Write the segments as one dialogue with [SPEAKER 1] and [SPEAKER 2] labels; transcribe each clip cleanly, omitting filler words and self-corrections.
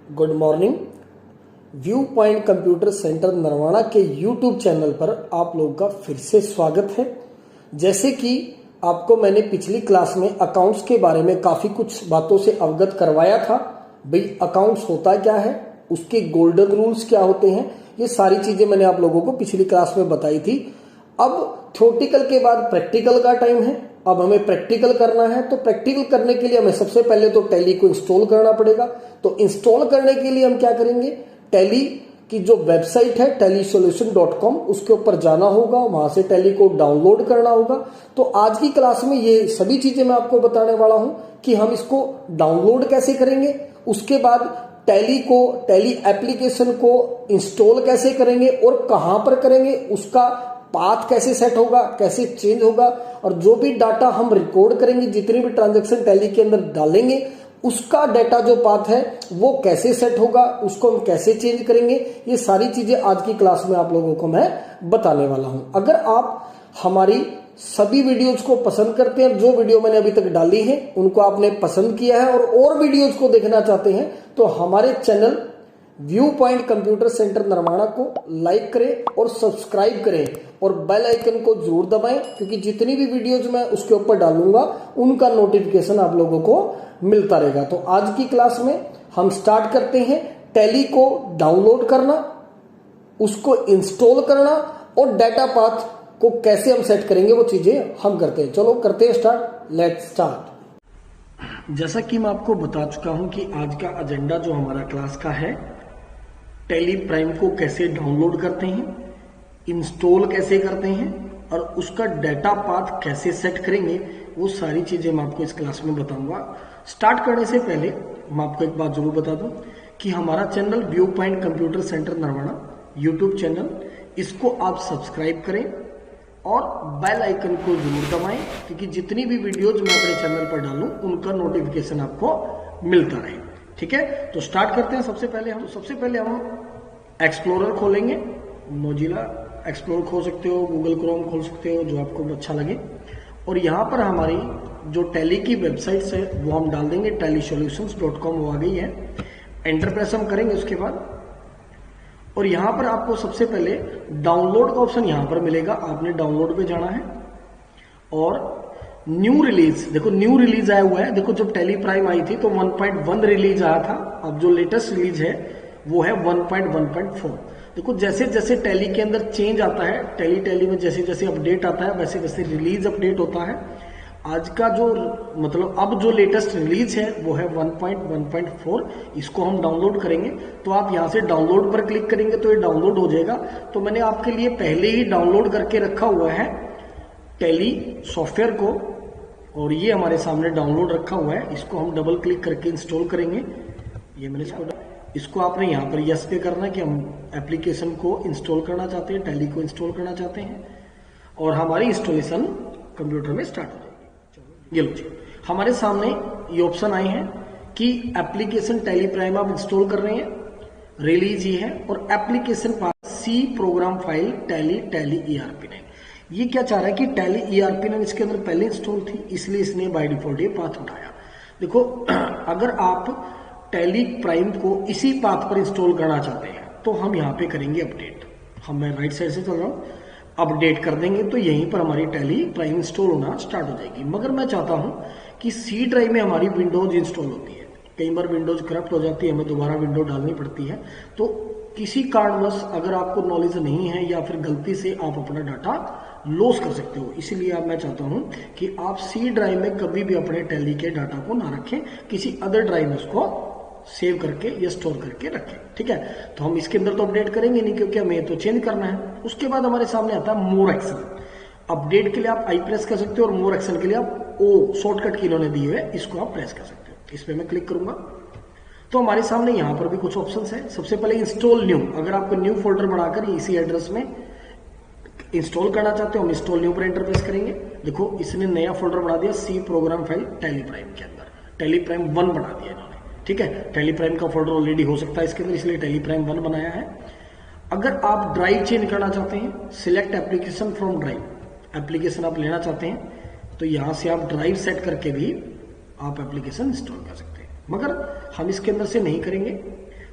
[SPEAKER 1] Good morning. View point computer centre Narwana के YouTube channel पर आप लोगों का फिर से स्वागत है। जैसे कि आपको मैंने पिछली क्लास में अकाउंट्स के बारे में काफ़ी कुछ बातों से अवगत करवाया था। भाई अकाउंट्स होता क्या है, उसके गोल्डन रूल्स क्या होते हैं, ये सारी चीज़ें मैंने आप लोगों को पिछली क्लास में बताई थी। अब थ्योरेटिकल के बाद प्रैक्टिकल का टाइम है। अब हमें प्रैक्टिकल करना है, तो प्रैक्टिकल करने के लिए हमें सबसे पहले तो टैली को इंस्टॉल करना पड़ेगा। तो इंस्टॉल करने के लिए हम क्या करेंगे, टैली की जो वेबसाइट है tellysolution.com उसके ऊपर जाना होगा, वहां से टैली को डाउनलोड करना होगा। तो आज की क्लास में ये सभी चीजें मैं आपको बताने वाला हूं कि हम इसको डाउनलोड कैसे करेंगे, उसके बाद टैली एप्लीकेशन को इंस्टॉल कैसे करेंगे और कहां पर करेंगे, उसका पाथ कैसे सेट होगा, कैसे चेंज होगा, और जो भी डाटा हम रिकॉर्ड करेंगे, जितनी भी ट्रांजैक्शन टैली के अंदर डालेंगे, उसका डाटा जो पाथ है वो कैसे सेट होगा, उसको हम कैसे चेंज करेंगे, ये सारी चीजें आज की क्लास में आप लोगों को मैं बताने वाला हूं। अगर आप हमारी सभी वीडियोज को पसंद करते हैं, जो वीडियो मैंने अभी तक डाली है उनको आपने पसंद किया है और वीडियोज को देखना चाहते हैं, तो हमारे channel view point computer centre Narwana को लाइक करें और सब्सक्राइब करें और बेल आइकन को जरूर दबाएं, क्योंकि जितनी भी वीडियोज मैं उसके ऊपर डालूंगा उनका नोटिफिकेशन आप लोगों को मिलता रहेगा। तो आज की क्लास में हम स्टार्ट करते हैं टैली को डाउनलोड करना, उसको इंस्टॉल करना और डाटा पाथ को कैसे हम सेट करेंगे, वो चीजें हम करते हैं। चलो करते हैं स्टार्ट, लेट्स स्टार्ट। जैसा कि मैं आपको बता चुका हूं कि आज का एजेंडा जो हमारा क्लास का है, टैली प्राइम को कैसे डाउनलोड करते हैं, इंस्टॉल कैसे करते हैं और उसका डाटा पाथ कैसे सेट करेंगे, वो सारी चीजें मैं आपको इस क्लास में बताऊंगा। स्टार्ट करने से पहले मैं आपको एक बात जरूर बता दूं कि हमारा channel view point computer centre Narwana YouTube channel, इसको आप सब्सक्राइब करें और बेल आइकन को जरूर दबाएं, क्योंकि जितनी भी वीडियोज मैं अपने चैनल पर डालूं उनका नोटिफिकेशन आपको मिलता रहे। ठीक है, तो स्टार्ट करते हैं। सबसे पहले हम एक्सप्लोरर खोलेंगे। मोजिला एक्सप्लोर खोल सकते हो, गूगल क्रोम खोल सकते हो, जो आपको अच्छा लगे। और यहाँ पर हमारी जो टैली की वेबसाइट है वो हम डाल देंगे, tellysolutions.com वो आ गई है। एंटर प्रेस हम करेंगे उसके बाद, और यहाँ पर आपको सबसे पहले डाउनलोड का ऑप्शन यहाँ पर मिलेगा, आपने डाउनलोड पे जाना है। और न्यू रिलीज, देखो न्यू रिलीज आया हुआ है। देखो जब टैली प्राइम आई थी तो 1.1 रिलीज आया था, अब जो लेटेस्ट रिलीज है वो है 1.1.4। देखो जैसे जैसे टैली के अंदर चेंज आता है, टैली में जैसे जैसे अपडेट आता है वैसे वैसे रिलीज अपडेट होता है। आज का जो मतलब अब जो लेटेस्ट रिलीज है वो है 1.1.4। इसको हम डाउनलोड करेंगे, तो आप यहाँ से डाउनलोड पर क्लिक करेंगे तो ये डाउनलोड हो जाएगा। तो मैंने आपके लिए पहले ही डाउनलोड करके रखा हुआ है टैली सॉफ्टवेयर को, और ये हमारे सामने डाउनलोड रखा हुआ है। इसको हम डबल क्लिक करके इंस्टॉल करेंगे। ये मैंने इसको आपने यहाँ पर यस पे करना है कि हम एप्लीकेशन को इंस्टॉल करना चाहते हैं, टैली को इंस्टॉल करना चाहते हैं, और हमारी इंस्टॉलेशन कंप्यूटर में स्टार्ट हो जाएगी। ये लो जी, हमारे सामने ये ऑप्शन आए हैं कि एप्लीकेशन टैली प्राइम आप इंस्टॉल कर रहे हैं, रिलीज ये है, और application path C program file Tally ERP9। ये क्या चाह रहा है कि टैली ERP9 इसके अंदर पहले इंस्टॉल थी, इसलिए इसने बाय डिफॉल्ट ये पाथ उठाया। देखो अगर आप टैली प्राइम को इसी पाथ पर इंस्टॉल करना चाहते हैं तो हम यहाँ पे करेंगे अपडेट। मैं राइट साइड से चल रहा हूँ, अपडेट कर देंगे तो यहीं पर हमारी टैली प्राइम इंस्टॉल होना स्टार्ट हो जाएगी। मगर मैं चाहता हूँ कि सी ड्राइव में हमारी विंडोज इंस्टॉल होती है, कई बार विंडोज करप्ट हो जाती है, हमें दोबारा विंडो डालनी पड़ती है। तो किसी कारणवश अगर आपको नॉलेज नहीं है या फिर गलती से आप अपना डाटा लॉस कर सकते हो, इसीलिए अब मैं चाहता हूं कि आप सी ड्राइव में कभी भी अपने टैली के डाटा को ना रखें, किसी अदर ड्राइव में उसको सेव करके या स्टोर करके रखें। ठीक है, तो हम इसके अंदर तो अपडेट करेंगे नहीं, क्योंकि हमें तो चेंज करना है। उसके बाद हमारे सामने आता है मोर एक्शन। अपडेट के लिए आप आई प्रेस कर सकते हो, और मोर एक्शन के लिए आप ओ शॉर्टकट की इन्होंने दी हुई है, इसको आप प्रेस कर सकते हो। इस पर मैं क्लिक करूंगा तो हमारे सामने यहाँ पर भी कुछ ऑप्शंस है। सबसे पहले इंस्टॉल न्यू, अगर आपको न्यू फोल्डर बनाकर इसी एड्रेस में इंस्टॉल करना चाहते हो, हम इंस्टॉल न्यू पर एंटर प्रेस करेंगे। देखो इसने नया फोल्डर बना दिया, C program file Tally prime के अंदर, टैली प्राइम 1 बना दिया इन्होंने। ठीक है, टैली प्राइम का फोल्डर ऑलरेडी हो सकता है इसके अंदर, इसलिए टैली प्राइम 1 बनाया है। अगर आप ड्राइव चेंज करना चाहते हैं, select application from drive, application आप लेना चाहते हैं तो यहां से आप ड्राइव सेट करके भी आप एप्लीकेशन इंस्टॉल कर सकते हैं, मगर हम इसके अंदर से नहीं करेंगे।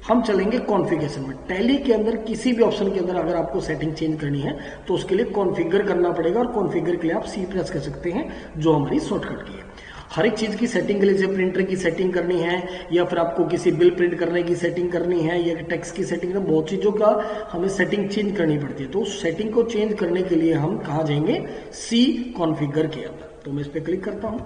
[SPEAKER 1] हम चलेंगे कॉन्फ़िगरेशन में। टैली के अंदर किसी भी ऑप्शन के अंदर अगर आपको सेटिंग चेंज करनी है तो उसके लिए कॉन्फ़िगर करना पड़ेगा, और कॉन्फ़िगर के लिए आप सी प्रेस कर सकते हैं, जो हमारी शॉर्टकट की है। हर एक चीज की सेटिंग के लिए, जैसे प्रिंटर की सेटिंग करनी है, या फिर आपको किसी बिल प्रिंट करने की सेटिंग करनी है, या टेक्स्ट की सेटिंग, तो बहुत चीजों का हमें सेटिंग चेंज करनी पड़ती है। तो उस सेटिंग को चेंज करने के लिए हम कहाँ जाएंगे, सी कॉन्फ़िगर के अंदर। तो मैं इस पर क्लिक करता हूं।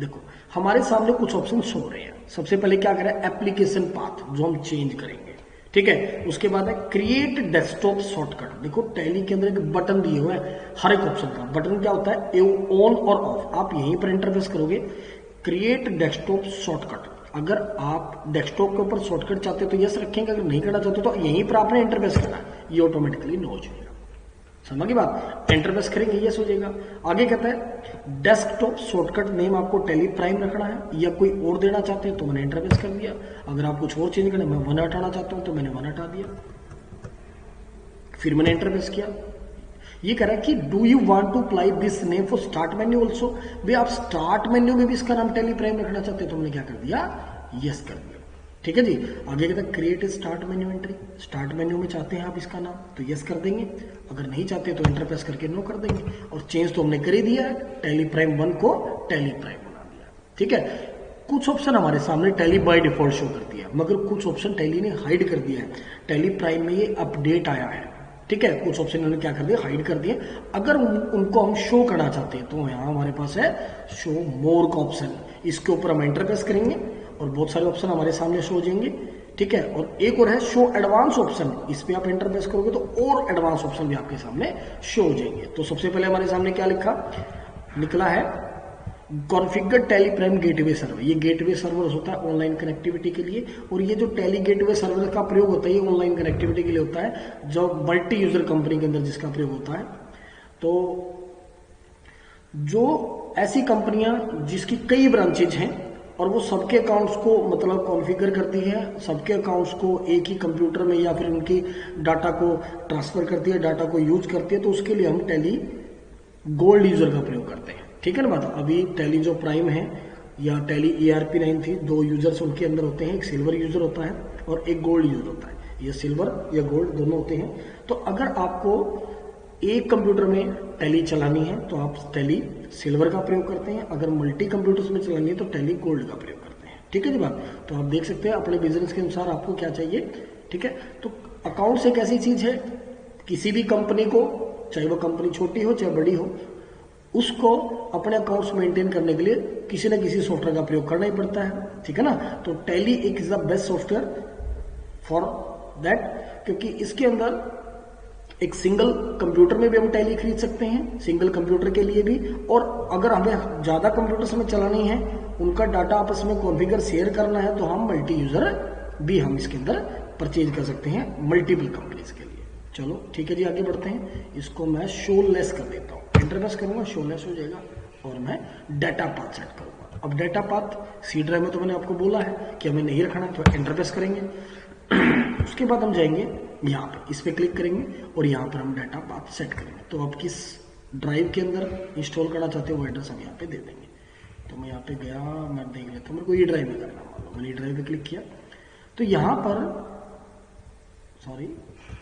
[SPEAKER 1] देखो हमारे सामने कुछ ऑप्शन शो हो रहे हैं। सबसे पहले क्या करें, एप्लीकेशन पाथ, जो हम चेंज करेंगे, ठीक है। उसके बाद है क्रिएट डेस्कटॉप शॉर्टकट। देखो टैली के अंदर एक बटन दिए हुए है हर एक ऑप्शन का। बटन क्या होता है, ऑन और ऑफ, आप यहीं पर इंटरफेस करोगे। क्रिएट डेस्कटॉप शॉर्टकट, अगर आप डेस्कटॉप के ऊपर शॉर्टकट चाहते हो तो यस रखेंगे, अगर नहीं करना चाहते तो यहीं पर आपने इंटरफेस करना है, ये ऑटोमेटिकली नो हो जाएगा। समझ की बात, एंटरप्रेस करेंगे यस हो जाएगा। आगे कहता है डेस्कटॉप शॉर्टकट नेम आपको टैली प्राइम रखना है या कोई और देना चाहते हैं तो मैंने एंटरप्रेस कर दिया। अगर आप कुछ और चेंज करना, मैं 1 हटाना चाहता हूं तो मैंने 1 हटा दिया, फिर मैंने एंटरप्रेस किया। ये कह रहा है कि do you want to apply this name for start menu also, भाई आप स्टार्ट मेन्यू में भी इसका नाम टैली प्राइम रखना चाहते हैं तो मैंने क्या कर दिया, यस कर दिया। ठीक है जी। आगे कहता है create start menu entry, start menu में चाहते हैं आप इसका नाम तो यस कर देंगे, अगर नहीं चाहते तो एंटर प्रेस करके नो कर देंगे। और चेंज तो हमने कर ही दिया है, टैली प्राइम 1 को टैली प्राइम बना दिया। ठीक है, कुछ ऑप्शन हमारे सामने टैली बाय डिफॉल्ट शो करती है, मगर कुछ ऑप्शन टैली ने हाइड कर दिया है। टैली प्राइम में ये अपडेट आया है, ठीक है, कुछ ऑप्शन इन्होंने क्या कर दिया, हाइड कर दिए। अगर उनको हम शो करना चाहते हैं तो यहाँ हमारे पास है शो मोर का ऑप्शन, इसके ऊपर हम एंटर प्रेस करेंगे और बहुत सारे ऑप्शन हमारे सामने शो हो जाएंगे। ठीक है, और एक और है शो एडवांस ऑप्शन, इस पे आप एंटर प्रेस करोगे तो और एडवांस ऑप्शन भी आपके सामने शो हो जाएंगे। तो सबसे पहले हमारे सामने क्या निकला है, configure tally prime gateway server. ये गेटवे सर्वर होता है ऑनलाइन कनेक्टिविटी के लिए, और ये जो टैली गेटवे सर्वर का प्रयोग होता है ये ऑनलाइन कनेक्टिविटी के लिए होता है, जो मल्टी यूजर कंपनी के अंदर जिसका प्रयोग होता है। तो जो ऐसी कंपनियां जिसकी कई ब्रांचेज हैं और वो सबके अकाउंट्स को मतलब कॉन्फ़िगर करती है, सबके अकाउंट्स को एक ही कंप्यूटर में या फिर उनकी डाटा को ट्रांसफर करती है, डाटा को यूज करती है, तो उसके लिए हम टैली गोल्ड यूजर का प्रयोग करते हैं। ठीक है ना बात। अभी टैली जो प्राइम है या टैली ERP9 थी, 2 यूजर्स उनके अंदर होते हैं, एक सिल्वर यूजर होता है और एक गोल्ड यूजर होता है। ये सिल्वर या गोल्ड दोनों होते हैं। तो अगर आपको एक कंप्यूटर में टैली चलानी है तो आप टैली सिल्वर का प्रयोग करते हैं, अगर मल्टी कंप्यूटर्स में चलानी है तो टैली गोल्ड का प्रयोग करते हैं। ठीक है जी बात। तो आप देख सकते हैं अपने बिजनेस के अनुसार आपको क्या चाहिए। ठीक है, तो अकाउंट्स एक ऐसी चीज है, किसी भी कंपनी को, चाहे वो कंपनी छोटी हो चाहे बड़ी हो, उसको अपने अकाउंट्स मेंटेन करने के लिए किसी न किसी सॉफ्टवेयर का प्रयोग करना ही पड़ता है। ठीक है ना। तो टैली एक is the best software for that, क्योंकि इसके अंदर एक सिंगल कंप्यूटर में भी हम टैली खरीद सकते हैं, सिंगल कंप्यूटर के लिए भी, और अगर हमें ज्यादा कंप्यूटर्स में चलानी है, उनका डाटा आपस में कॉन्फ़िगर शेयर करना है, तो हम मल्टी यूजर भी हम इसके अंदर परचेज कर सकते हैं मल्टीपल कंपनीज के लिए। चलो ठीक है जी, आगे बढ़ते हैं। इसको मैं शो लेस कर देता हूँ, इंटरप्रेस करूंगा, शो लेस हो जाएगा, और मैं डाटा पाथ सेट करूंगा। अब डाटा पाथ सी ड्राइव में तो मैंने आपको बोला है कि हमें नहीं रखना, तो इंटरप्रेस करेंगे। उसके बाद हम जाएंगे यहाँ पे, इस पे क्लिक करेंगे और यहाँ पर हम डाटा पाथ सेट करेंगे। तो आप किस ड्राइव के अंदर इंस्टॉल करना चाहते हो वो एड्रेस हम यहाँ पे दे देंगे। तो मैं यहाँ पे गया, मैं देख लेता हूँ, मेरे को ये ड्राइव में करना, मान लो मैंने ये ड्राइव पे क्लिक किया तो यहाँ पर, सॉरी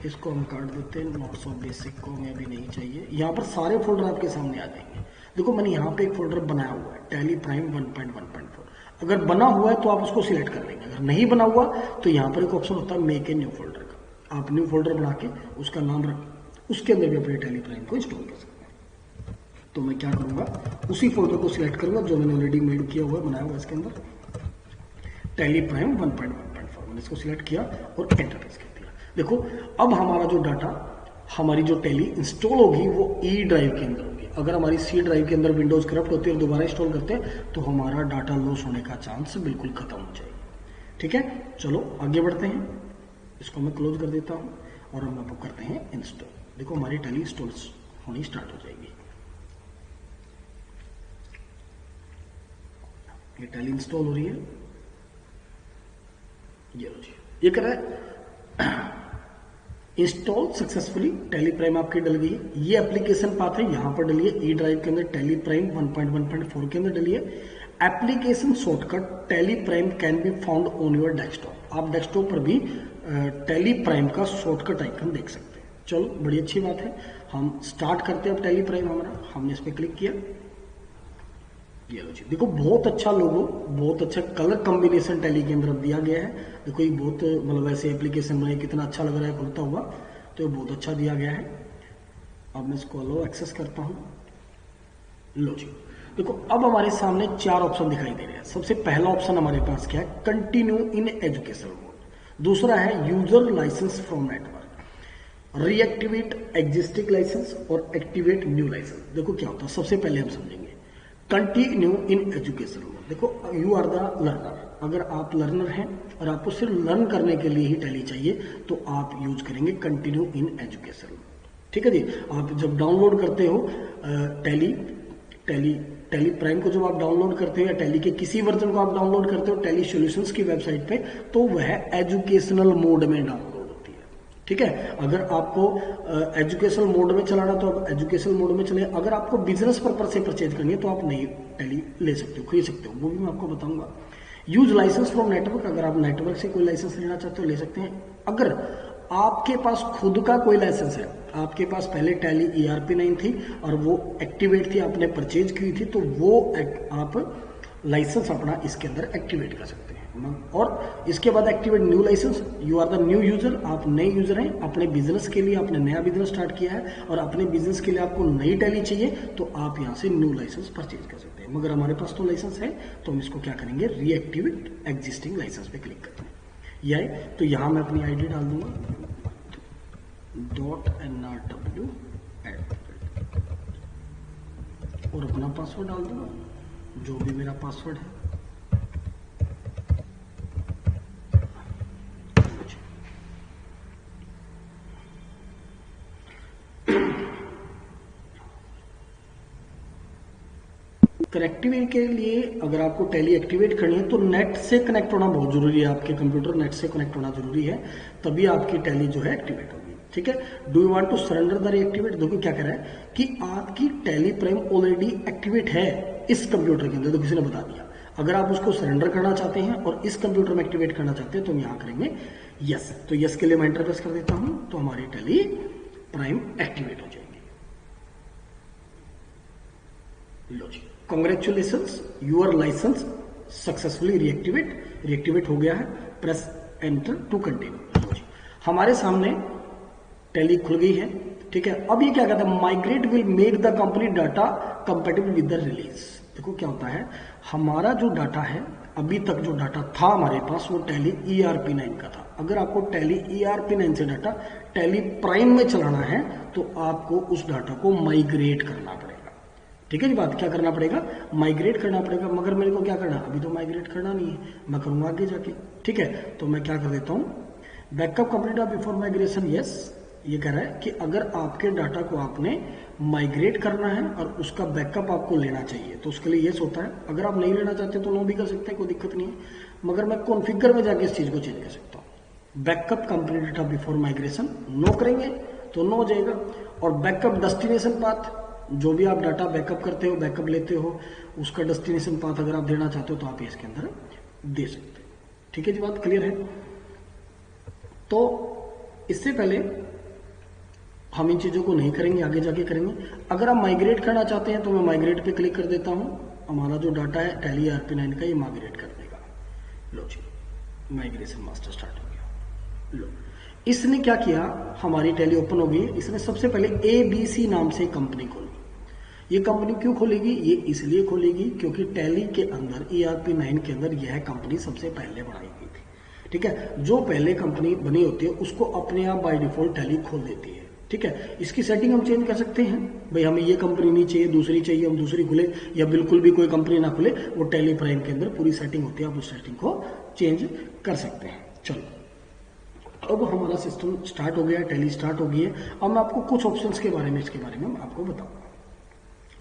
[SPEAKER 1] इसको हम काट देते हैं, नोट्स ऑफ बेसिक को हमें अभी नहीं चाहिए। यहाँ पर सारे फोल्डर आपके सामने आ जाएंगे। देखो मैंने यहाँ पे एक फोल्डर बनाया हुआ है टैली प्राइम 1.1.4, अगर बना हुआ है तो आप उसको सिलेक्ट कर लेंगे, अगर नहीं बना हुआ तो यहाँ पर एक ऑप्शन होता है मेक ए न्यू फोल्डर का, आप न्यू फोल्डर बना के उसका नाम रख, उसके अंदर भी अपने टैली प्राइम को इंस्टॉल कर सकते हैं। तो मैं क्या करूंगा, उसी फोल्डर को सिलेक्ट करूंगा जो मैंने ऑलरेडी मेड किया हुआ है, बनाया हुआ है इसके अंदर टैली प्राइम 1.1.4, मैंने इसको सिलेक्ट किया और एंटर प्रेस कर दिया। देखो अब हमारा जो डाटा, हमारी जो टैली इंस्टॉल होगी वो ई ड्राइव के अंदर होगी। अगर हमारी सी ड्राइव के अंदर विंडोज करप्ट होती है और दोबारा इंस्टॉल करते हैं तो हमारा डाटा लॉस होने का चांस बिल्कुल खत्म हो जाएगा। ठीक है, चलो आगे बढ़ते हैं। इसको मैं क्लोज कर देता हूं और हम आपको करते हैं इंस्टॉल। देखो हमारी टैली इंस्टॉल होनी स्टार्ट हो जाएगी। ये टैली इंस्टॉल हो रही है, ये कर रहा है इंस्टॉल सक्सेसफुली, टैली प्राइम आपकी डल गई है। ये एप्लीकेशन पाथ है, यहां पर डलिए ई ड्राइव के अंदर टैली प्राइम 1.1.4 के अंदर डलिए। Application shortcut Tally prime can be found on your desktop, आप डेस्कटॉप पर भी टैली प्राइम का शॉर्टकट आइकन देख सकते हैं। चलो बड़ी अच्छी बात है, हम स्टार्ट करते हैं अब टैली प्राइम हमारा। हमने इस पर क्लिक किया, ये लो जी, देखो बहुत अच्छा लोगो, बहुत अच्छा कलर कॉम्बिनेशन टैली के अंदर अब दिया गया है। देखो ये बहुत मतलब ऐसे एप्लीकेशन में कितना अच्छा लग रहा है खुलता हुआ, तो बहुत अच्छा दिया गया है। अब मैं इसको लो एक्सेस करता हूँ। लो जी, देखो अब हमारे सामने 4 ऑप्शन दिखाई दे रहे हैं। सबसे पहला ऑप्शन हमारे पास क्या है, कंटिन्यू इन एजुकेशन मोड। दूसरा है user license from network, reactivate existing license और एक्टिवेट न्यू लाइसेंस। देखो क्या होता है, सबसे पहले हम समझेंगे कंटिन्यू इन एजुकेशन मोड। देखो यू आर द लर्नर, अगर आप लर्नर हैं और आपको सिर्फ लर्न करने के लिए ही टैली चाहिए तो आप यूज करेंगे कंटिन्यू इन एजुकेशन मोड। ठीक है जी, आप जब डाउनलोड करते हो टैली प्राइम को, जब आप डाउनलोड करते हो या टैली के किसी वर्जन को आप डाउनलोड करते हो टैली सॉल्यूशंस की वेबसाइट पे, तो वह एजुकेशनल मोड में डाउनलोड होती है। ठीक है, अगर आपको एजुकेशनल मोड में चलाना तो आप एजुकेशनल मोड में चले। अगर आपको बिजनेस पर्पज से परचेज करनी है तो आप नई टैली ले सकते हो, खरीद सकते हो, वो भी मैं आपको बताऊंगा। यूज लाइसेंस फ्रॉम नेटवर्क, अगर आप नेटवर्क से कोई लाइसेंस लेना चाहते हो ले सकते हैं। अगर आपके पास खुद का कोई लाइसेंस है, आपके पास पहले टैली ERP9 थी और वो एक्टिवेट थी, आपने परचेज की थी, तो वो आप लाइसेंस अपना इसके अंदर एक्टिवेट कर सकते हैं। और इसके बाद activate new license, you are the new user, आप नए यूजर हैं, अपने बिजनेस के लिए आपने नया बिजनेस स्टार्ट किया है और अपने बिजनेस के लिए आपको नई टैली चाहिए, तो आप यहाँ से न्यू लाइसेंस परचेज कर सकते हैं। मगर हमारे पास तो लाइसेंस है, तो हम इसको क्या करेंगे, रीएक्टिवेट एग्जिस्टिंग लाइसेंस पे क्लिक करते हैं। यह है, तो यहाँ मैं अपनी ID डाल दूंगा .nrw और अपना पासवर्ड डाल दूंगा, जो भी मेरा पासवर्ड है। कनेक्टिविटी के लिए अगर आपको टैली एक्टिवेट करनी है तो नेट से कनेक्ट होना बहुत जरूरी है, आपके कंप्यूटर नेट से कनेक्ट होना जरूरी है, तभी आपकी टैली जो है एक्टिवेट होगी। ठीक है, do you want to surrender the reactivate. देखो क्या कह रहा है कि आपकी टैली प्राइम ऑलरेडी एक्टिवेट है इस कंप्यूटर के अंदर, तो किसी ने बता दिया। अगर आप उसको सरेंडर करना चाहते हैं और इस कंप्यूटर में एक्टिवेट करना चाहते हैं तो हम यहाँ करेंगे यस। तो यस के लिए मैं एंटर प्रेस कर देता हूं, तो हमारी टैली प्राइम एक्टिवेट हो जाएगी। लो जी, congratulations, your license successfully reactivate हो गया है। Press enter to continue. हमारे सामने टैली खुल गई है। ठीक है, अब ये क्या कहता है, migrate will make the company data compatible with the release. देखो क्या होता है, हमारा जो डाटा है, अभी तक जो डाटा था हमारे पास वो टैली ERP9 का था। अगर आपको टैली ERP9 से डाटा टैली प्राइम में चलाना है तो आपको उस डाटा को माइग्रेट करना पड़ेगा। ठीक है जी बात, क्या करना पड़ेगा, माइग्रेट करना पड़ेगा। मगर मेरे को क्या करना, अभी तो माइग्रेट करना नहीं है, मैं करूंगा आगे जाके। ठीक है, तो मैं क्या कर देता हूं, backup complete before migration. Yes, ये कह रहा है कि अगर आपके डाटा को आपने माइग्रेट करना है और उसका बैकअप आपको लेना चाहिए तो उसके लिए यस होता है। अगर आप नहीं लेना चाहते तो नो भी कर सकते हैं, कोई दिक्कत नहीं है। मगर मैं कॉन्फ़िगर में जाके इस चीज को चेंज कर सकता हूँ। Backup complete data before migration, no करेंगे तो नो हो जाएगा। और बैकअप डेस्टिनेशन पाथ, जो भी आप डाटा बैकअप करते हो, बैकअप लेते हो, उसका डेस्टिनेशन पाथ अगर आप देना चाहते हो तो आप इसके अंदर दे सकते हैं। ठीक है जी, बात क्लियर है। तो इससे पहले हम इन चीजों को नहीं करेंगे, आगे जाके करेंगे। अगर आप माइग्रेट करना चाहते हैं तो मैं माइग्रेट पे क्लिक कर देता हूं। हमारा जो डाटा है टैली ERP9 का, ये माइग्रेट कर देगा। लो जी, माइग्रेशन मास्टर स्टार्ट हो गया। लो, इसने क्या किया, हमारी टैली ओपन हो गई। इसने सबसे पहले ABC नाम से कंपनी खोली। ये कंपनी क्यों खोलेगी, ये इसलिए खोलेगी क्योंकि टैली के अंदर ERP9 के अंदर यह कंपनी सबसे पहले बनाई गई थी। ठीक है, जो पहले कंपनी बनी होती है उसको अपने आप बाय डिफॉल्ट टैली खोल देती है। ठीक है, इसकी सेटिंग हम चेंज कर सकते हैं, भाई हमें ये कंपनी नहीं चाहिए, दूसरी चाहिए, हम दूसरी खुले, या बिल्कुल भी कोई कंपनी ना खुले, वो टैली प्राइम के अंदर पूरी सेटिंग होती है, आप उस सेटिंग को चेंज कर सकते हैं। चलो, अब हमारा सिस्टम स्टार्ट हो गया, टैली स्टार्ट हो गई है। अब मैं आपको कुछ ऑप्शंस के बारे में, इसके बारे में आपको बताऊंगा।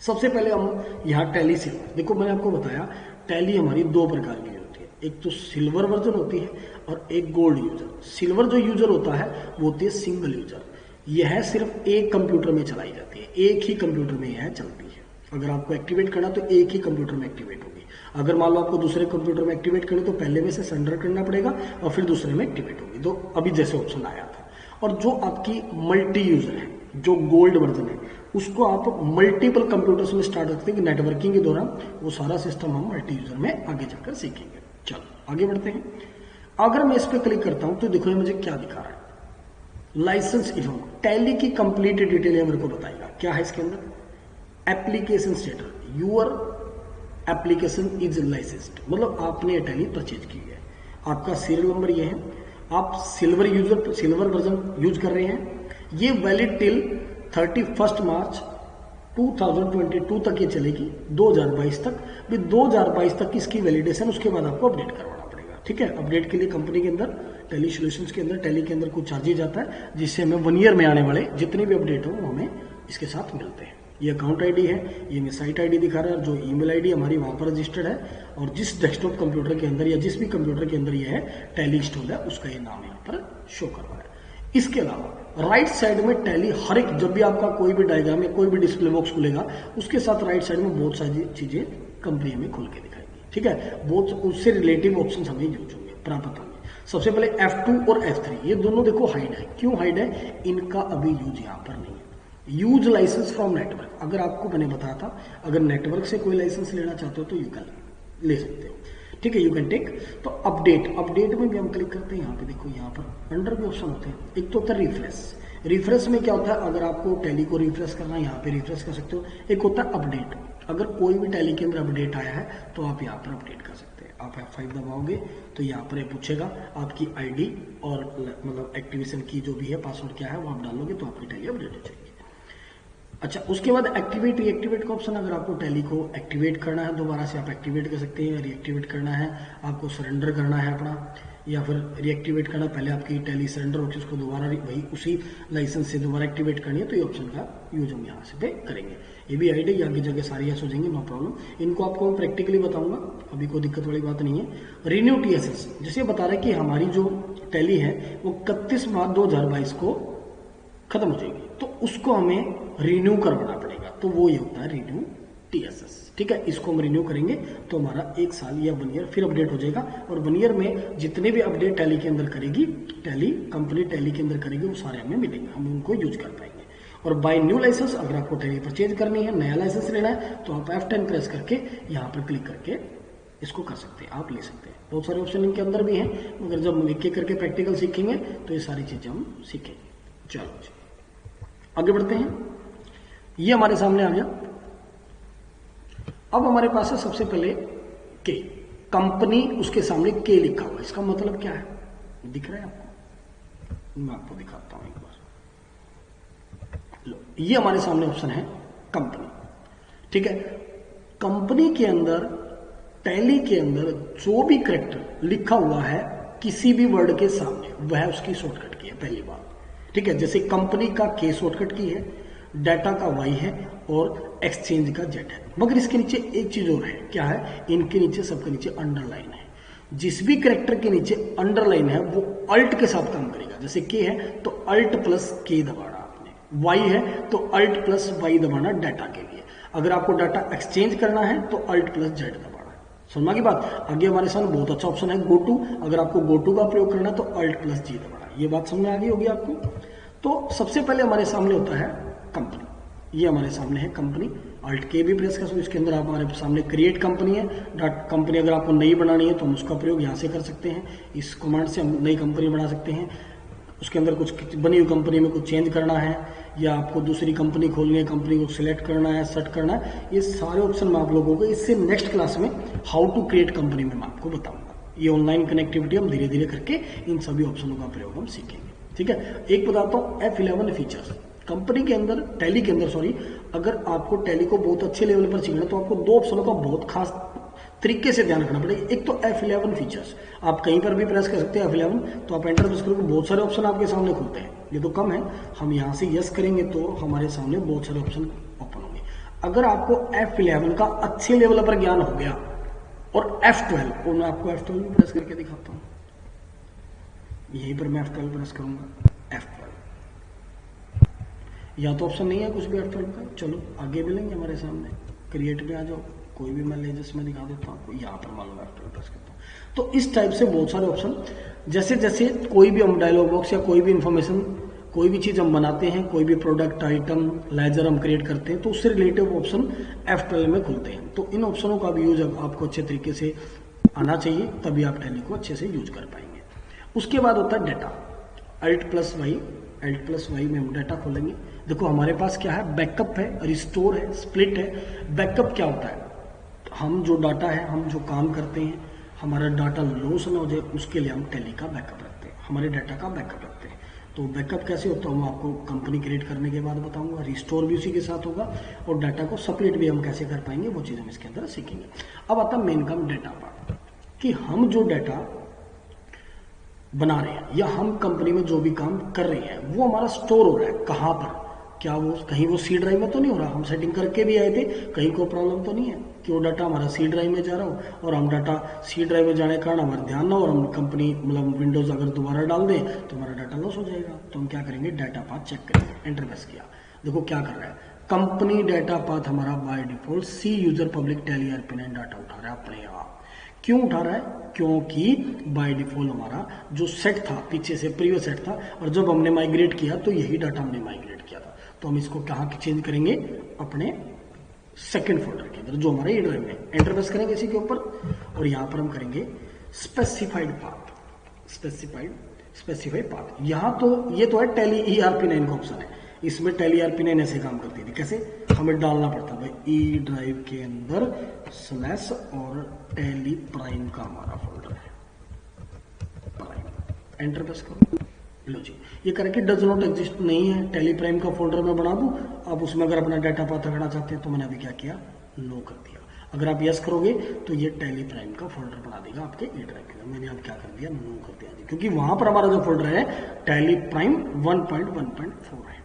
[SPEAKER 1] सबसे पहले हम यहाँ टैली सिल्वर, देखो मैंने आपको बताया टैली हमारी 2 प्रकार की होती है, एक तो सिल्वर वर्जन होती है और एक गोल्ड यूजर। सिल्वर जो यूजर होता है वो होती है सिंगल यूजर, यह सिर्फ एक कंप्यूटर में चलाई जाती है, एक ही कंप्यूटर में यह चलती है। अगर आपको एक्टिवेट करना तो एक ही कंप्यूटर में एक्टिवेट होगी। अगर मान लो आपको दूसरे कंप्यूटर में एक्टिवेट करें तो पहले में से सरेंडर करना पड़ेगा और फिर दूसरे में एक्टिवेट होगी। तो अभी जैसे ऑप्शन आया था। और जो आपकी मल्टी यूजर है, जो गोल्ड वर्जन है, उसको आप मल्टीपल कंप्यूटर्स में स्टार्ट रखते हैं कि नेटवर्किंग के दौरान वो सारा सिस्टम हम मल्टी यूजर में आगे जाकर सीखेंगे। चलो आगे बढ़ते हैं। अगर मैं इस पर क्लिक करता हूं तो देखो ये मुझे क्या दिखा रहा है, लाइसेंस इन्फो, टैली की कंप्लीट डिटेल है, मेरे को बताएगा क्या है इसके अंदर। Application status, your application is licensed, मतलब आपने टैली परचेज की है, आपका सीरियल नंबर ये है, आप सिल्वर वर्जन यूज कर रहे हैं, ये वैलिड टिल 31 मार्च 2022 तक ये चलेगी, 2022 तक। भी 2022 तक इसकी वैलिडेशन, उसके बाद आपको अपडेट करवाना पड़ेगा। ठीक है, अपडेट के लिए कंपनी के अंदर टैली सॉल्यूशंस के अंदर टैली के अंदर कुछ चार्जेज आता है, जिससे हमें 1 ईयर में आने वाले जितने भी अपडेट हो वो हमें इसके साथ मिलते हैं। ये अकाउंट आईडी है, ये मैं साइट आईडी दिखा रहा है, जो ईमेल आईडी हमारी वहां पर रजिस्टर्ड है, और जिस डेस्कटॉप कंप्यूटर के अंदर या जिस भी कंप्यूटर के अंदर ये है टैली इंस्टॉल है, उसका ये नाम यहाँ पर शो कर रहा है। इसके अलावा राइट साइड में टैली हर एक, जब भी आपका कोई भी डायग्राम या कोई भी डिस्प्ले बॉक्स खुलेगा उसके साथ राइट साइड में बहुत सारी चीजें कंपनी में खुल के दिखाएगी। ठीक है, बहुत उससे रिलेटिव ऑप्शन हमें यूज होंगे, प्राप्त होंगे। सबसे पहले F2 और F3, ये दोनों देखो हाइड है। क्यों हाइड है? इनका अभी यूज यहाँ पर नहीं है। यूज लाइसेंस फ्रॉम नेटवर्क, अगर आपको मैंने बताया था अगर नेटवर्क से कोई लाइसेंस लेना चाहते हो तो यू कैन ले सकते हो। ठीक है, यू कैन टेक। तो अपडेट में भी हम क्लिक करते हैं, यहाँ पे देखो, यहाँ पर अंडर भी ऑप्शन होते हैं। एक तो होता है रिफ्रेश में क्या होता है, अगर आपको टैली को रिफ्रेश करना है यहाँ पे रिफ्रेश कर सकते हो। एक होता है अपडेट, अगर कोई भी टैली के अंदर अपडेट आया है तो आप यहाँ पर अपडेट कर सकते हैं। आप F5 दबाओगे तो यहाँ पर पूछेगा आपकी आईडी और मतलब एक्टिवेशन की जो भी है, पासवर्ड क्या है वो आप डालोगे तो आपकी टैली अपडेट हो जाएगी। अच्छा, उसके बाद एक्टिवेट रीएक्टिवेट का ऑप्शन, अगर आपको टैली को एक्टिवेट करना है दोबारा से आप एक्टिवेट कर सकते हैं, रीएक्टिवेट करना है, आपको सरेंडर करना है अपना, या फिर रीएक्टिवेट करना, पहले आपकी टैली सरेंडर होती है, उसको दोबारा वही उसी लाइसेंस से दोबारा एक्टिवेट करनी है, तो ये ऑप्शन का यूज हम यहाँ से पे करेंगे। ये भी आईडी ये आगे जगह सारी यस हो जाएंगे, नो प्रॉब्लम। इनको आपको मैं प्रैक्टिकली बताऊंगा, अभी कोई दिक्कत वाली बात नहीं है। रिन्यू TSS, जैसे बता रहा है कि हमारी जो टैली है वो 31 मार्च 2022 को खत्म हो जाएगी, तो उसको हमें रिन्यू करवाना पड़ेगा, तो वो ये होता है रिन्यू TSS। ठीक है, इसको हम रिन्यू करेंगे तो हमारा 1 साल या 1 ईयर फिर अपडेट हो जाएगा, और 1 ईयर में जितने भी अपडेट टैली के अंदर करेगी, कंपनी टैली के अंदर करेगी, वो सारे हमें मिलेंगे, हम उनको यूज कर पाएंगे। और बाय न्यू लाइसेंस, अगर आपको टैली परचेज करनी है, नया लाइसेंस लेना है, तो आप F10 प्रेस करके यहाँ पर क्लिक करके इसको कर सकते हैं, आप ले सकते हैं। बहुत सारे ऑप्शन इनके अंदर भी हैं, मगर जब हम एक एक करके प्रैक्टिकल सीखेंगे तो ये सारी चीजें हम सीखेंगे। चलो जी आगे बढ़ते हैं। ये हमारे सामने आ गया। अब हमारे पास है सबसे पहले के कंपनी, उसके सामने के लिखा हुआ है, इसका मतलब क्या है दिख रहा है आपको? मैं आपको दिखाता हूं एक बार। लो, ये हमारे सामने ऑप्शन है कंपनी। ठीक है, कंपनी के अंदर टैली के अंदर जो भी कैरेक्टर लिखा हुआ है किसी भी वर्ड के सामने, वह उसकी शॉर्टकट की है पहली बात। ठीक है, जैसे कंपनी का के शॉर्टकट की है, डाटा का वाई है और एक्सचेंज का जेड है। मगर इसके नीचे एक चीज और है, क्या है? इनके नीचे, सबके नीचे अंडरलाइन है। जिस भी कैरेक्टर के नीचे अंडरलाइन है वो अल्ट के साथ काम करेगा। जैसे के है तो अल्ट प्लस के दबाना आपने, वाई है तो अल्ट प्लस वाई दबाना डाटा के लिए, अगर आपको डाटा एक्सचेंज करना है तो अल्ट प्लस जेड दबाना। समझा की बात? आगे हमारे सामने बहुत अच्छा ऑप्शन है गो टू, अगर आपको गो टू का प्रयोग करना है तो अल्ट प्लस जी दबाना। ये बात समझ में आ गई होगी आपको। तो सबसे पहले हमारे सामने होता है कंपनी, ये हमारे सामने है कंपनी, अल्ट के भी प्रेस कर सकते, इसके अंदर आप हमारे सामने क्रिएट कंपनी है, कंपनी अगर आपको नई बनानी है तो हम उसका प्रयोग यहाँ से कर सकते हैं, इस कमांड से हम नई कंपनी बना सकते हैं। उसके अंदर कुछ बनी हुई कंपनी में कुछ चेंज करना है, या आपको दूसरी कंपनी खोलनी है, कंपनी को सिलेक्ट करना है, सेट करना है, ये सारे ऑप्शन मैं आप लोगों को इससे नेक्स्ट क्लास में हाउ टू क्रिएट कंपनी में मैं आपको बताऊंगा। ये ऑनलाइन कनेक्टिविटी हम धीरे धीरे करके इन सभी ऑप्शनों का प्रयोग हम सीखेंगे। ठीक है, एक बताता हूँ F11 फीचर्स कंपनी के अंदर, टैली के अंदर सॉरी, अगर आपको टैली को बहुत अच्छे लेवल पर सीखना है तो आपको 2 ऑप्शनों का बहुत खास तरीके से ध्यान रखना पड़ेगा। एक तो F11 फीचर्स, आप कहीं पर भी प्रेस कर सकते हैं F11, तो आप एंटर प्रेस करोगे बहुत सारे ऑप्शन आपके सामने खुलते हैं। ये तो कम है, हम यहाँ से यस करेंगे तो हमारे सामने बहुत सारे ऑप्शन ओपन होंगे। अगर आपको F11 का अच्छे लेवल पर ज्ञान हो गया, और F12, और मैं आपको F12 भी प्रेस करके दिखाता हूँ, यहीं पर मैं F12 प्रेस करूंगा, F12 या तो ऑप्शन नहीं है कुछ भी F12 का। चलो आगे मिलेंगे हमारे सामने, क्रिएट में आ जाओ। कोई भी मैं लेजर्स में दिखा देता हूँ आपको, यहाँ पर मान लो मैं F12 प्रेस करता हूँ। तो इस टाइप से बहुत सारे ऑप्शन, जैसे जैसे कोई भी हम डायलॉग बॉक्स या कोई भी इंफॉर्मेशन, कोई भी चीज़ हम बनाते हैं, कोई भी प्रोडक्ट आइटम लेजर हम क्रिएट करते हैं, तो उससे रिलेटिव ऑप्शन F12 में खुलते हैं। तो इन ऑप्शनों का भी यूज आपको अच्छे तरीके से आना चाहिए, तभी आप टैली को अच्छे से यूज कर पाएंगे। उसके बाद होता है डाटा, Alt+Y में हम डाटा खोलेंगे। देखो हमारे पास क्या है, बैकअप है, रिस्टोर है, स्प्लिट है। बैकअप क्या होता है, हम जो डाटा है, हम जो काम करते हैं, हमारा डाटा लॉस ना हो जाए, उसके लिए हम टैली का बैकअप रखते हैं, हमारे डाटा का बैकअप रखते हैं। तो बैकअप कैसे होता है, मैं आपको कंपनी क्रिएट करने के बाद बताऊंगा। रिस्टोर भी उसी के साथ होगा, और डाटा को स्प्लिट भी हम कैसे कर पाएंगे, वो चीज़ हम इसके अंदर सीखेंगे। अब आता है मेन काम डाटा पार्ट, कि हम जो डाटा बना रहे हैं या हम कंपनी में जो भी काम कर रहे हैं, वो हमारा स्टोर हो रहा है कहाँ पर, क्या वो कहीं वो सी ड्राइव में तो नहीं हो रहा, हम सेटिंग करके भी आए थे, कहीं कोई प्रॉब्लम तो नहीं है कि वो डाटा हमारा सी ड्राइव में जा रहा हो, और हम डाटा सी ड्राइव में जाने के कारण हमारा ध्यान ना हो, और हम कंपनी मतलब विंडोज अगर दोबारा डाल दें तो हमारा डाटा लॉस हो जाएगा। तो हम क्या करेंगे, डाटा पाथ चेक करेंगे। एंटर प्रेस किया, देखो क्या कर रहा है, कंपनी डाटा पाथ हमारा by default C user public Tally RP9 data उठा रहा है अपने आप। क्यों उठा रहा है, क्योंकि बाय डिफॉल्ट हमारा जो सेट था पीछे से प्रीवियस सेट था, और जब हमने माइग्रेट किया तो यही डाटा हमने माइग्रेट किया था। तो हम इसको कहाँ चेंज करेंगे, अपने सेकंड फोल्डर के अंदर जो हमारे ई ड्राइव में। एंटर प्रेस करेंगे इसी के ऊपर, और यहाँ पर हम करेंगे स्पेसिफाइड पाथ, स्पेसिफाइड पाथ। यहाँ तो ये तो है टैली ERP9 का ऑप्शन है, इसमें टैली RP9 ऐसे काम करती थी। कैसे, हमें डालना पड़ता भाई ई ड्राइव के अंदर स्लैश और टैली प्राइम का हमारा फोल्डर है प्राइम। एंटर प्रेस करो, लो जी, ये करके डज नॉट एग्जिस्ट नहीं है, टैली प्राइम का फोल्डर मैं बना दूं। अब उसमें अगर अपना डाटा पाथ रखना चाहते हैं तो मैंने अभी क्या किया, नो कर दिया। अगर आप यस करोगे तो ये टैली प्राइम का फोल्डर बना देगा आपके ई ड्राइव के अंदर। मैंने अब क्या कर दिया, नो कर दिया जी, क्योंकि वहां पर हमारा जो फोल्डर है टैली प्राइम 1.1.4 है।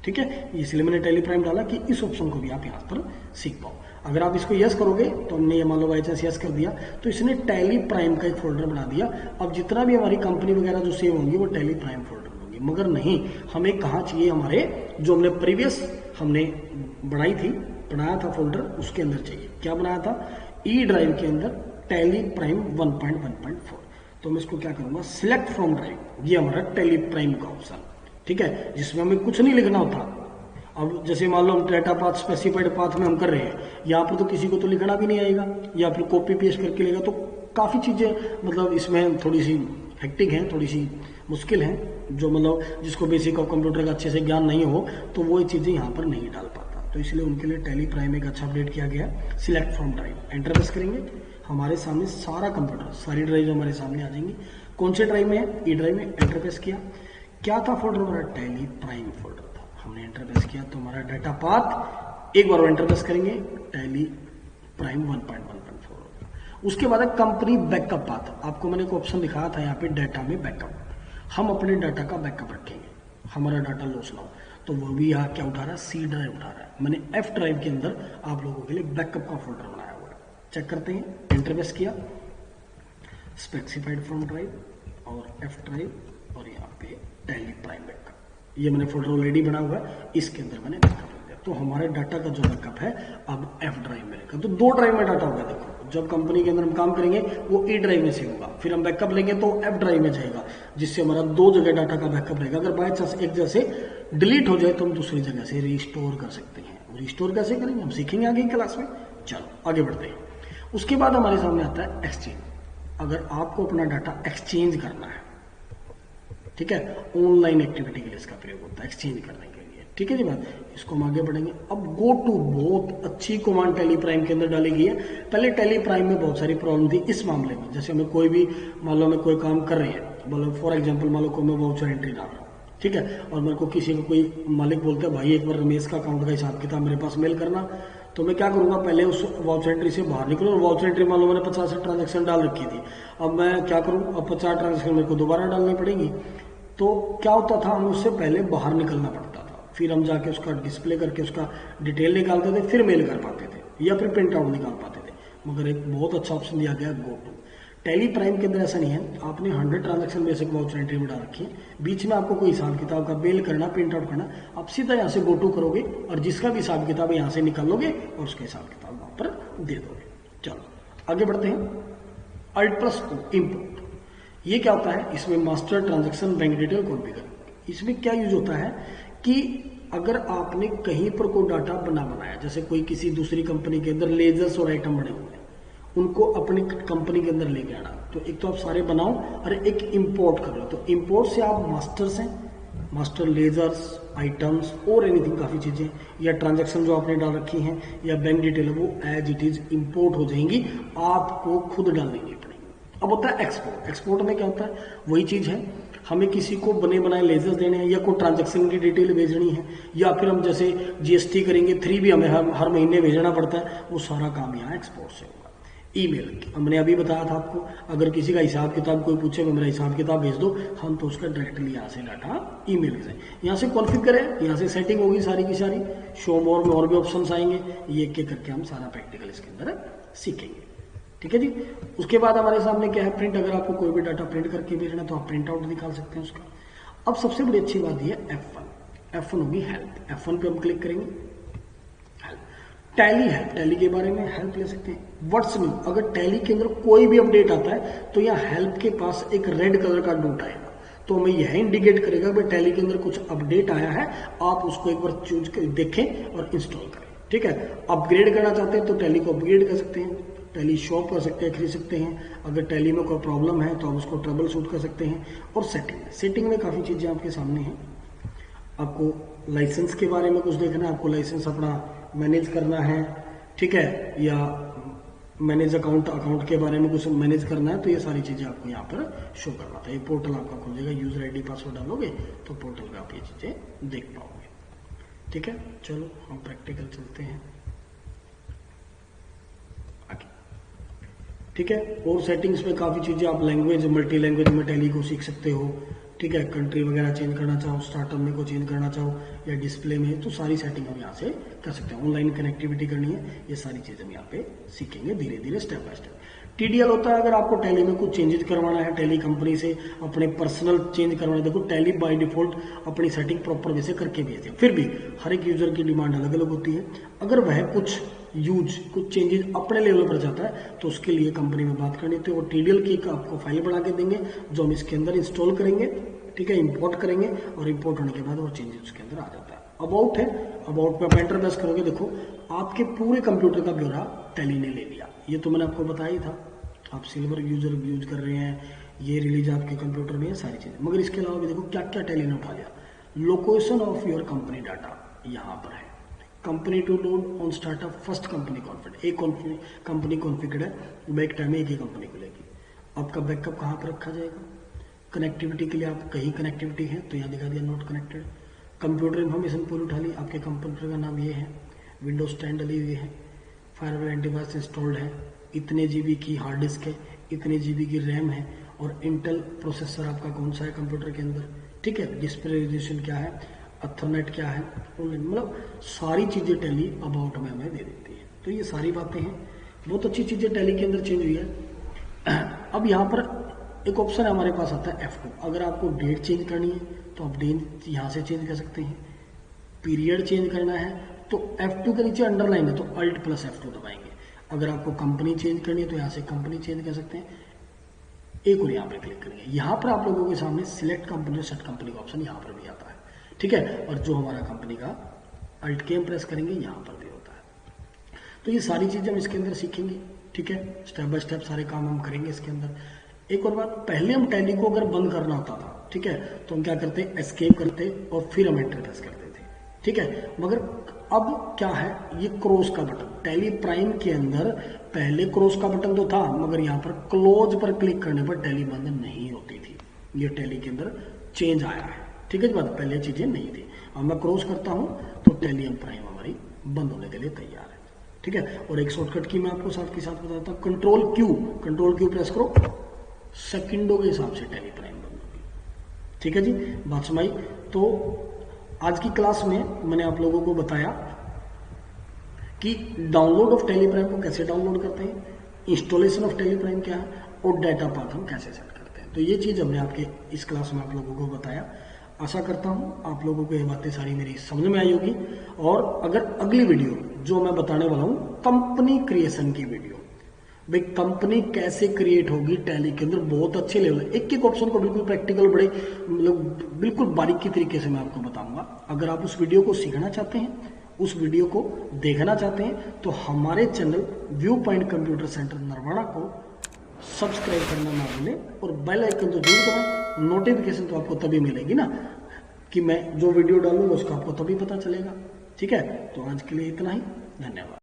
[SPEAKER 1] ठीक है, इसलिए मैंने टैली प्राइम डाला कि इस ऑप्शन को भी आप यहाँ पर सीख पाओ। अगर आप इसको यस करोगे तो हमने ये मान लो बाई चांस यस कर दिया तो इसने टैली प्राइम का एक फोल्डर बना दिया। अब जितना भी हमारी कंपनी वगैरह जो सेव होंगी वो टैली प्राइम फोल्डर में होंगी, मगर नहीं, हमें कहाँ चाहिए, हमारे जो हमने प्रीवियस हमने बनाया था फोल्डर, उसके अंदर चाहिए। क्या बनाया था, ई ड्राइव के अंदर टैली प्राइम 1.1.4। तो मैं इसको क्या करूंगा, सिलेक्ट फ्रॉम ड्राइव, ये हमारा टैली प्राइम का ऑप्शन, ठीक है, जिसमें हमें कुछ नहीं लिखना होता। अब जैसे मान लो हम डाटा पाथ स्पेसिफाइड पाथ में हम कर रहे हैं, यहाँ पर तो किसी को तो लिखना भी नहीं आएगा, या फिर कॉपी पेस्ट करके लेगा, तो काफ़ी चीज़ें मतलब इसमें थोड़ी सी हेक्टिक हैं, थोड़ी सी मुश्किल हैं। जो मतलब जिसको बेसिक ऑफ कंप्यूटर का अच्छे से ज्ञान नहीं हो तो वो चीज़ें यहाँ पर नहीं डाल पाता, तो इसलिए उनके लिए टैली प्राइम एक अच्छा अपडेट किया गया है। Select from drive, enter press करेंगे, हमारे सामने सारा कंप्यूटर, सारी ड्राइव हमारे सामने आ जाएंगी। कौन से ड्राइव में है, ई ड्राइव में। एंटर प्रेस किया, क्या था फोल्डर हमारा, टैली प्राइम फोल्डर था। हमने एंटर प्रेस किया तो हमारा डाटा पाथ, एक बार एंटर प्रेस करेंगे, टैली प्राइम 1.1.4। उसके बाद है कंपनी बैकअप पाथ। आपको मैंने एक ऑप्शन दिखाया था यहाँ पे डाटा में बैकअप, हम अपने डाटा का बैकअप रखेंगे, हमारा डाटा लॉस ना हो। तो वो भी यहाँ क्या उठा रहा है, सी ड्राइव उठा रहा है। मैंने एफ ड्राइव के अंदर आप लोगों के लिए बैकअप का फोल्डर बनाया हुआ है, चेक करते हैं। एंटर प्रेस किया, स्पेसिफाइड फ्रॉम ड्राइव और एफ ड्राइव और यहाँ पे टैली प्राइम बैकअप, ये मैंने फोल्डर ऑलरेडी बना हुआ है, इसके अंदर मैंने बैकअप रख दिया। तो हमारे डाटा का जो बैकअप है अब एफ ड्राइव में रहेगा। तो दो ड्राइव में डाटा होगा। देखो जब कंपनी के अंदर हम काम करेंगे वो ई ड्राइव में सेव होगा, फिर हम बैकअप लेंगे तो एफ ड्राइव में जाएगा, जिससे हमारा दो जगह डाटा का बैकअप रहेगा। अगर बाय चांस एक जगह से डिलीट हो जाए तो हम दूसरी जगह से रिस्टोर कर सकते हैं। रिस्टोर कैसे करेंगे हम सीखेंगे आगे की क्लास में। चलो आगे बढ़ते हैं। उसके बाद हमारे सामने आता है एक्सचेंज। अगर आपको अपना डाटा एक्सचेंज करना है, ठीक है, ऑनलाइन एक्टिविटी के लिए इसका प्रयोग होता है, एक्सचेंज करने के लिए। ठीक है जी बात, इसको हम आगे बढ़ेंगे। अब गो टू, बहुत अच्छी कमांड टैली प्राइम के अंदर डाली गई है। पहले टैली प्राइम में बहुत सारी प्रॉब्लम थी इस मामले में, जैसे हमें कोई भी मान लो हमें कोई काम कर रहे हैं, मतलब फॉर एग्जाम्पल मान लो कोई मैं वाउचर एंट्री डाल रहा हूँ, ठीक है, और मेरे को किसी को कोई मालिक बोलता है भाई एक बार रमेश का अकाउंट का हिसाब किताब मेरे पास मेल करना, तो मैं क्या करूंगा, पहले उस वाउचर एंट्री से बाहर निकलूँ। और वाउचर एंट्री मान लो मैंने 50 ट्रांजेक्शन डाल रखी थी, अब मैं क्या करूँ, अब 50 ट्रांजेक्शन मेरे को दोबारा डालनी पड़ेगी। तो क्या होता था, हमें उससे पहले बाहर निकलना पड़ता था, फिर हम जाके उसका डिस्प्ले करके उसका डिटेल निकालते थे, फिर मेल कर पाते थे या फिर प्रिंट आउट निकाल पाते थे। मगर एक बहुत अच्छा ऑप्शन दिया गया गो टू। टैली प्राइम के अंदर ऐसा नहीं है, आपने 100 ट्रांजैक्शन बेसिक वाउचर एंट्री में डाल रखी है, बीच में आपको कोई हिसाब किताब का बिल करना, प्रिंट आउट करना, आप सीधा यहाँ से गो टू करोगे और जिसका भी हिसाब किताब है यहाँ से निकाल लोगे और उसका हिसाब किताब वहां पर दे दोगे। चलो आगे बढ़ते हैं। अल्ट प्लस इंपोर्ट, ये क्या होता है, इसमें master transaction bank detail configure, इसमें क्या यूज होता है कि अगर आपने कहीं पर कोई डाटा बनाया, जैसे कोई किसी दूसरी कंपनी के अंदर लेजर्स और आइटम बने हुए हैं, उनको अपनी कंपनी के अंदर लेके आना, तो एक तो आप सारे बनाओ और एक इंपोर्ट कर लो। तो इंपोर्ट से आप मास्टर्स हैं, मास्टर लेजर्स, आइटम्स और एनीथिंग काफी चीजें या ट्रांजैक्शन जो आपने डाल रखी हैं या बैंक डिटेल, वो एज इट इज इंपोर्ट हो जाएंगी, आपको खुद डालनी नहीं पड़ेगी। अब होता है एक्सपोर्ट। एक्सपोर्ट में क्या होता है, वही चीज है, हमें किसी को बने बनाए लेजर्स देने हैं या कोई ट्रांजैक्शन की डिटेल भेजनी है, या फिर हम जैसे जीएसटी करेंगे 3 भी हमें हर महीने भेजना पड़ता है, वो सारा काम यहाँ एक्सपोर्ट से होगा। ईमेल, हमने अभी बताया था आपको, अगर किसी का हिसाब किताब कोई पूछे मेरा हिसाब किताब भेज दो, हम तो उसका डायरेक्टली यहाँ से डाटा ईमेल से, यहाँ से कॉन्फ़िगर है, यहाँ से सेटिंग होगी सारी की सारी, शो मोर में और भी ऑप्शंस आएंगे, ये एक एक करके हम सारा प्रैक्टिकल इसके अंदर सीखेंगे। ठीक है जी। उसके बाद हमारे सामने क्या है, प्रिंट, अगर आपको कोई भी डाटा प्रिंट करके भेजना तो आप प्रिंट आउट निकाल सकते हैं उसका। अब सबसे बड़ी अच्छी बात यह है F1 होगी हेल्प, F1 पे हम क्लिक करेंगे, टैली है, टैली के बारे में हेल्प ले सकते हैं। व्हाट्स न्यू, अगर टैली के अंदर कोई भी अपडेट आता है तो यहाँ हेल्प के पास एक रेड कलर का डॉट आएगा, तो हमें यह इंडिकेट करेगा कि टैली के अंदर कुछ अपडेट आया है, आप उसको एक बार चूज कर देखें और इंस्टॉल करें। ठीक है, अपग्रेड करना चाहते हैं तो टैली को अपग्रेड कर सकते हैं, टैली शॉप कर सकते हैं, खरीद सकते हैं, अगर टैली में कोई प्रॉब्लम है तो आप उसको ट्रबल शूट कर सकते हैं। और सेटिंग में काफी चीजें आपके सामने हैं, आपको लाइसेंस के बारे में कुछ देखना है, आपको लाइसेंस अपना मैनेज करना है, ठीक है, या मैनेज अकाउंट के बारे में कुछ मैनेज करना है, तो ये सारी चीजें आपको यहाँ पर शो करना था। ये पोर्टल आपका खुल जाएगा, यूजर आईडी पासवर्ड डालोगे तो पोर्टल में आप ये चीजें देख पाओगे। ठीक है, चलो हम प्रैक्टिकल चलते हैं आगे। ठीक है, और सेटिंग्स में काफी चीजें आप लैंग्वेज, मल्टी लैंग्वेज में टैली को सीख सकते हो। ठीक है, कंट्री वगैरह चेंज करना चाहो, स्टार्टअप में को चेंज करना चाहो या डिस्प्ले में, तो सारी सेटिंग हम यहाँ से कर सकते हैं। ऑनलाइन कनेक्टिविटी करनी है, ये सारी चीजें हम यहाँ पे सीखेंगे धीरे धीरे, स्टेप बाय स्टेप। टीडीएल होता है अगर आपको टैली में कुछ चेंजेस करवाना है, टैली कंपनी से अपने पर्सनल चेंज करवाना है। देखो टैली बाय डिफॉल्ट अपनी सेटिंग प्रॉपर वैसे करके भेजते हैं, फिर भी हर एक यूजर की डिमांड अलग अलग होती है। अगर वह कुछ चेंजेस अपने लेवल पर जाता है तो उसके लिए कंपनी में बात करनी होती है, और टीडीएल की आपको फाइल बना के देंगे जो हम इसके अंदर इंस्टॉल करेंगे। ठीक है, इंपोर्ट करेंगे और इंपोर्ट होने के बाद वो चेंजेस उसके अंदर आ जाता है। अबाउट है, अबाउट पे आप एंटर प्रेस करोगे, देखो आपके पूरे कंप्यूटर का ब्यौरा टैली ने ले लिया। ये तो मैंने आपको बताया ही था, आप सिल्वर यूजर यूज कर रहे हैं, ये रिलीज आपके कंप्यूटर में है, सारी चीजें। मगर इसके अलावा भी देखो क्या क्या टैली ने उठा लिया। Location of your company data यहाँ पर है, company to load on startup first company configure, एक कंपनी कॉन्फिगर है, बैक टाइम में एक ही कंपनी खुलेगी। आपका बैकअप कहाँ पर रखा जाएगा, कनेक्टिविटी के लिए आप कहीं कनेक्टिविटी है तो यहाँ दिखा दिया नॉट कनेक्टेड। कंप्यूटर इन्फॉर्मेशन पूरी उठा ली, आपके कंप्यूटर का नाम ये है, विंडोज 10 डली हुई है, फायरवॉल एंटीवायरस इंस्टॉल्ड है, इतने जीबी की हार्ड डिस्क है, इतने जीबी की रैम है, और इंटेल प्रोसेसर आपका कौन सा है कंप्यूटर के अंदर। ठीक है, डिस्प्ले रेजोल्यूशन क्या है, अथरनेट क्या है, मतलब सारी चीजें टैली अबाउट में हमें दे देती है। तो ये सारी बातें हैं, बहुत अच्छी चीजें टैली के अंदर चेंज हुई है। अब यहाँ पर एक ऑप्शन हमारे पास आता है F2, अगर आपको डेट चेंज करनी है तो आप डेट यहाँ से चेंज कर सकते हैं, पीरियड चेंज करना है तो F2 के नीचे अंडरलाइन है तो Alt प्लस F2 दबाएंगे, अगर आपको कंपनी चेंज करनी है तो यहाँ से कंपनी चेंज कर सकते हैं। एक और यहाँ पे क्लिक करेंगे, यहाँ पर आप लोगों के सामने सिलेक्ट कंपनी और सेट कंपनी का ऑप्शन यहाँ पर भी आता है। ठीक है, और जो हमारा कंपनी का Alt K प्रेस करेंगे यहाँ पर भी होता है। तो ये सारी चीजें हम इसके अंदर सीखेंगे। ठीक है, स्टेप बाय स्टेप सारे काम हम करेंगे इसके अंदर। एक और बात, पहले हम टैली को अगर बंद करना होता था, ठीक है, तो हम क्या करते, एस्केप करते और फिर हम एंटर प्रेस करते थे। ठीक है, मगर अब क्या है, ये क्रॉस का बटन टैली प्राइम के अंदर पहले क्रॉस का बटन तो था, मगर यहाँ पर क्लोज पर क्लिक करने पर टैली बंद नहीं होती थी। ये टैली के अंदर चेंज आया है। ठीक है, बात पहले चीजें नहीं थी। अब मैं क्रॉस करता हूं तो टैली प्राइम हमारी बंद होने के लिए तैयार है। ठीक है, और एक शॉर्टकट की मैं आपको साथ के साथ बताता हूँ, कंट्रोल क्यू प्रेस करो, सेकंडों के हिसाब से टैली प्राइम बंद होगी। ठीक है जी, बात सुनाई। तो आज की क्लास में मैंने आप लोगों को बताया कि डाउनलोड ऑफ टैली प्राइम को कैसे डाउनलोड करते हैं, इंस्टॉलेशन ऑफ टैली प्राइम क्या है, और डाटा पाथ हम कैसे सेट करते हैं। तो ये चीज़ हमने आपके इस क्लास में आप लोगों को बताया। आशा करता हूँ आप लोगों को ये बातें सारी मेरी समझ में आई होगी। और अगर अगली वीडियो जो मैं बताने वाला हूँ कंपनी क्रिएशन की वीडियो, भाई कंपनी कैसे क्रिएट होगी टैली के अंदर, बहुत अच्छे लेवल, एक एक ऑप्शन को बिल्कुल प्रैक्टिकल, बड़े मतलब बिल्कुल बारीकी तरीके से मैं आपको बताऊंगा। अगर आप उस वीडियो को सीखना चाहते हैं, उस वीडियो को देखना चाहते हैं, तो हमारे channel view point computer center Narwada को सब्सक्राइब करना ना भूलें और बेल आइकन तो जरूर दबाएं। नोटिफिकेशन तो आपको तभी मिलेगी ना कि मैं जो वीडियो डालूंगा उसका आपको तभी पता चलेगा। ठीक है, तो आज के लिए इतना ही, धन्यवाद।